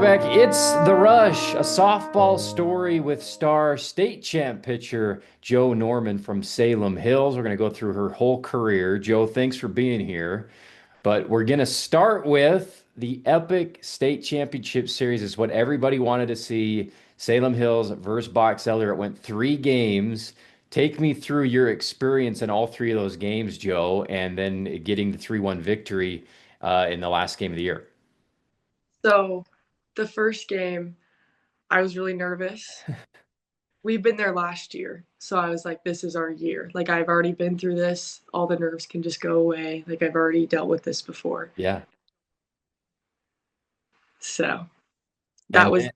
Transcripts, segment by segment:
quarterback. It's The Rush, a softball story with star state champ pitcher Joe Norman from Salem Hills. We're going to go through her whole career. Joe, thanks for being here. But we're going to start with the epic state championship series, is what everybody wanted to see. Salem Hills versus Box Elder. It went 3 games. Take me through your experience in all 3 of those games, Joe, and then getting the 3-1 victory in the last game of the year. So the first game, I was really nervous. We've been there last year. So I was like, this is our year. Like, I've already been through this. All the nerves can just go away. Like, I've already dealt with this before. Yeah. So that And was,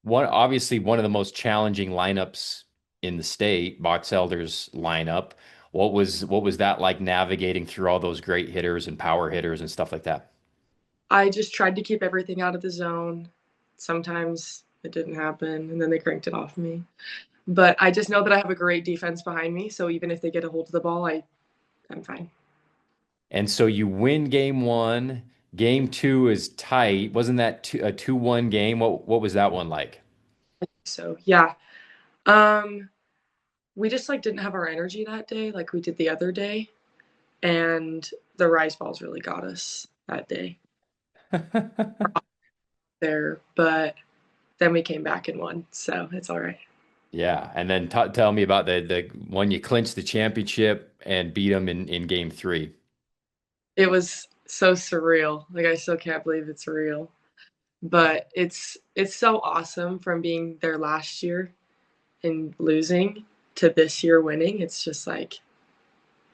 one obviously one of the most challenging lineups in the state, Box Elder's lineup. What was that like navigating through all those great hitters and power hitters and stuff like that? I just tried to keep everything out of the zone. Sometimes it didn't happen, and then they cranked it off me. But I just know that I have a great defense behind me. So even if they get a hold of the ball, I'm fine. And so you win game one. Game two is tight. Wasn't that a 2-1 game? What was that one like? So yeah. Um, we just like didn't have our energy that day like we did the other day. And the rice balls really got us that day there, but then we came back and won, so it's all right. Yeah, and then t tell me about the one you clinched the championship and beat them in game three. It was so surreal. Like, I still can't believe it's real, but it's so awesome from being there last year and losing to this year winning. It's just like,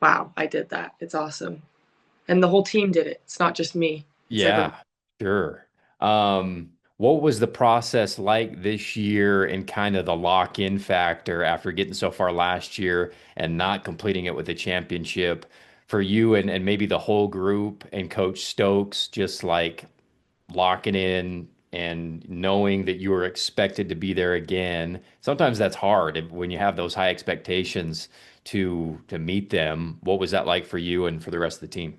wow, I did that. It's awesome, and the whole team did it. It's not just me. It's everyone. Yeah, sure. What was the process like this year and kind of the lock-in factor after getting so far last year and not completing it with the championship for you and maybe the whole group and Coach Stokes, just like locking in and knowing that you were expected to be there again? Sometimes that's hard when you have those high expectations to meet them. What was that like for you and for the rest of the team?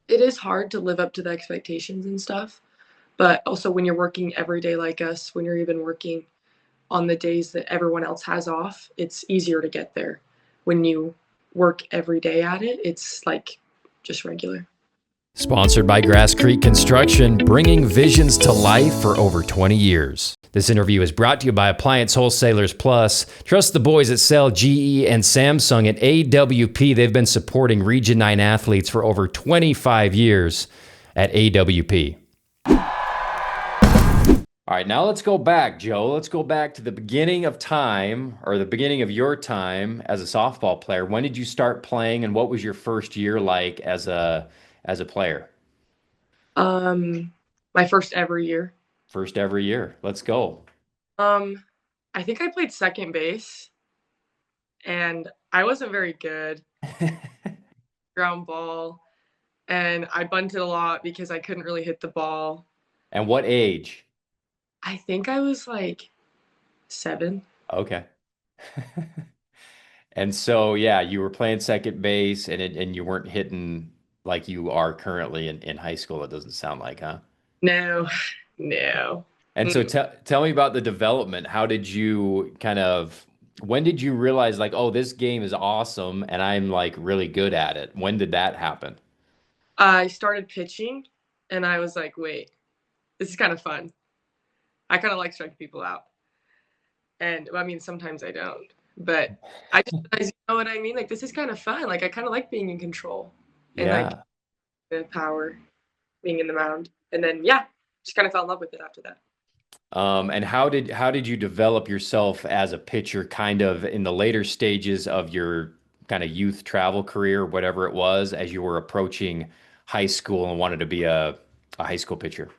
It is hard to live up to the expectations and stuff, but also when you're working every day like us, when you're even working on the days that everyone else has off, it's easier to get there. When you work every day at it, it's like just regular. Sponsored by Grass Creek Construction, bringing visions to life for over 20 years. This interview is brought to you by Appliance Wholesalers Plus. Trust the boys that sell GE and Samsung at AWP. They've been supporting Region 9 athletes for over 25 years at AWP. All right, now let's go back, Joe. Let's go back to the beginning of time, or the beginning of your time as a softball player. When did you start playing, and what was your first year like as a player? Um, my first ever year. First every year. Let's go. Um, I think I played second base and I wasn't very good. Ground ball, and I bunted a lot because I couldn't really hit the ball. And what age? I think I was like 7. Okay. And so, yeah, you were playing second base and you weren't hitting like you are currently in high school, it doesn't sound like, huh? No, no. And so Mm. tell me about the development. How did you when did you realize like, oh, this game is awesome and I'm like really good at it? When did that happen? I started pitching and I was like, wait, this is kind of fun. I kind of like striking people out. And well, I mean, sometimes I don't, but I just realized, you know what I mean? Like, this is kind of fun. Like, I kind of like being in control and like Yeah. the power being in the mound. And then, yeah, just kind of fell in love with it after that. And how did you develop yourself as a pitcher kind of in the later stages of your kind of youth travel career, whatever it was, as you were approaching high school and wanted to be a high school pitcher?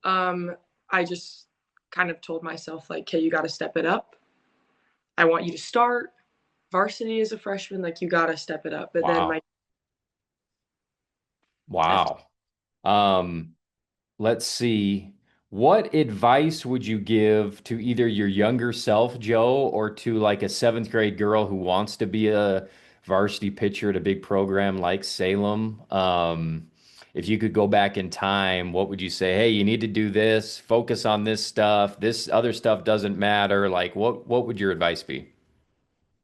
Um, I just kind of told myself, like, hey, you got to step it up. I want you to start varsity as a freshman. Like, you got to step it up. But then Wow. my after Wow. Um, let's see. What advice would you give to either your younger self, Joe, or to like a seventh grade girl who wants to be a varsity pitcher at a big program like Salem? if you could go back in time, what would you say? Hey, you need to do this, focus on this stuff. This other stuff doesn't matter. Like what would your advice be?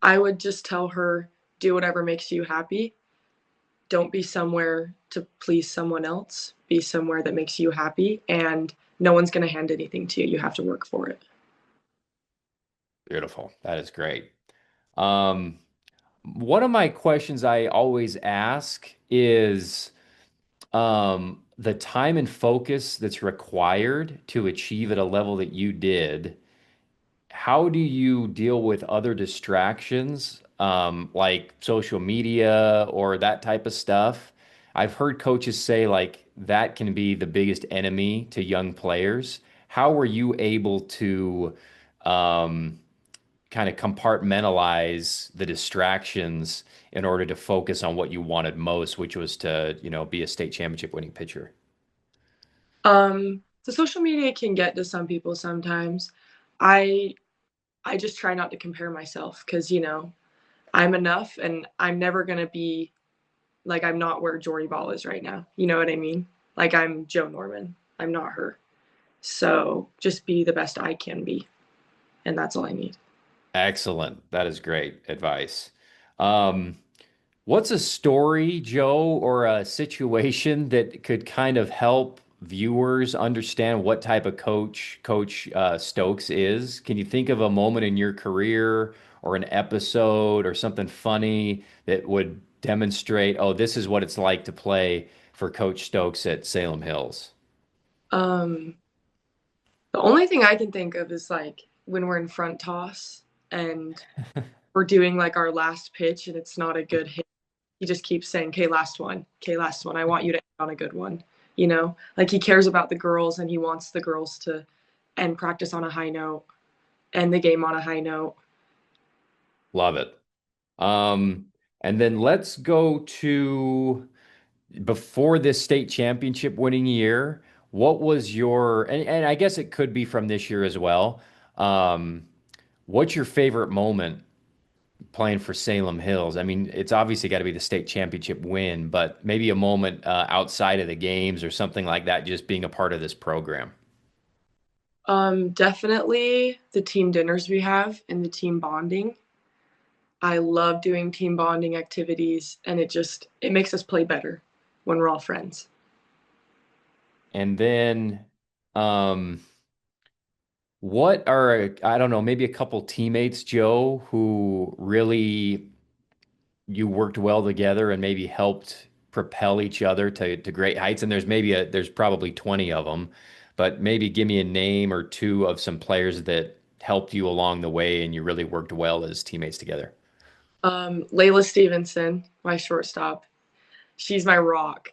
I would just tell her, do whatever makes you happy. Don't be somewhere to please someone else. Be somewhere that makes you happy, and no one's going to hand anything to you. You have to work for it. Beautiful. That is great. Um, one of my questions I always ask is the time and focus that's required to achieve at a level that you did. How do you deal with other distractions, like social media or that type of stuff? I've heard coaches say like that can be the biggest enemy to young players. How were you able to um, kind of compartmentalize the distractions in order to focus on what you wanted most, which was to, be a state championship winning pitcher? The social media can get to some people sometimes. I I just try not to compare myself because I'm enough, and I'm never gonna be like I'm not where Jory Ball is right now. You know what I mean? Like I'm Joe Norman. I'm not her. So just be the best I can be, and that's all I need. Excellent. That is great advice. Um, what's a story, Joe, or a situation that could kind of help viewers understand what type of Coach Stokes is? Can you think of a moment in your career or an episode or something funny that would demonstrate, oh, this is what it's like to play for Coach Stokes at Salem Hills? Um, the only thing I can think of is like when we're in front toss and we're doing like our last pitch and it's not a good hit. He just keeps saying, "Okay, last one. Okay, last one. I want you to end on a good one." Like he cares about the girls and he wants the girls to end practice on a high note, end the game on a high note. Love it. Um, and then let's go to before this state championship winning year. What was and I guess it could be from this year as well. Um, what's your favorite moment playing for Salem Hills? I mean, it's obviously got to be the state championship win, but maybe a moment outside of the games or something like that, just being a part of this program. Definitely the team dinners we have and the team bonding. I love doing team bonding activities, and it makes us play better when we're all friends. And then, um, what are, I don't know, maybe a couple teammates, Joe, who really you worked well together and maybe helped propel each other to great heights? And there's probably 20 of them, but maybe give me a name or two of some players that helped you along the way and you really worked well as teammates together. Layla Stevenson, my shortstop, she's my rock.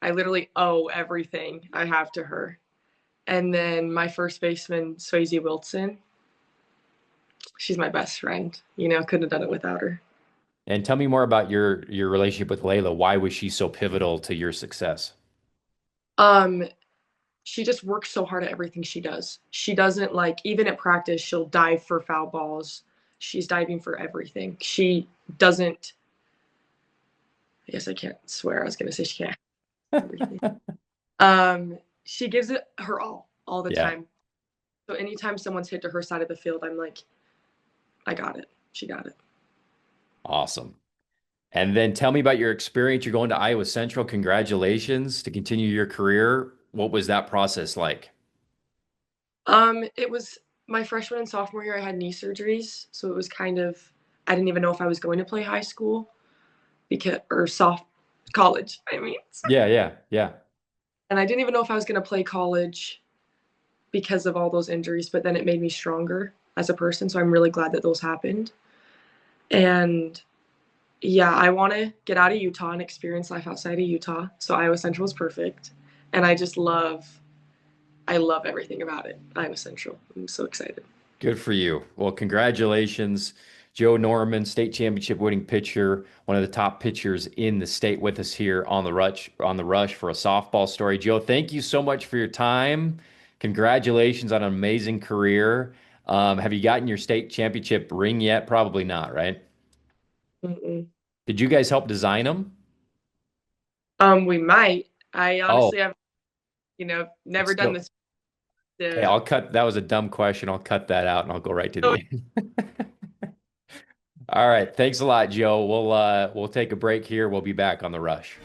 I literally owe everything I have to her. And then my first baseman, Swayze Wilson, she's my best friend. Couldn't have done it without her. And tell me more about your relationship with Layla. Why was she so pivotal to your success? Um, she just works so hard at everything she does. She doesn't like even at practice, she'll dive for foul balls. She's diving for everything. She doesn't. I guess I can't swear. I was gonna say she can't have everything. She gives it her all the Yeah, time. So anytime someone's hit to her side of the field, I'm like, I got it. She got it. awesome. And then tell me about your experience. You're going to Iowa Central. Congratulations to continue your career. What was that process like? It was my freshman and sophomore year. I had knee surgeries, so it was kind of I didn't even know if I was going to play high school because or soft college. I mean, Yeah, yeah, yeah. and I didn't even know if I was going to play college because of all those injuries. But then it made me stronger as a person, so I'm really glad that those happened. And yeah, I want to get out of Utah and experience life outside of Utah. So Iowa Central is perfect, and I love everything about it. Iowa Central. I'm so excited. Good for you. Well, congratulations, Joe Norman, state championship winning pitcher, one of the top pitchers in the state with us here on the rush for a softball story. Joe, thank you so much for your time. Congratulations on an amazing career. Have you gotten your state championship ring yet? Probably not, right? Mm-mm. Did you guys help design them? We might. I Oh, honestly have, it's never done still this. okay. I'll cut. That was a dumb question. I'll cut that out and I'll go right to So the end. All right. Thanks a lot, Joe. We'll take a break here. We'll be back on the rush.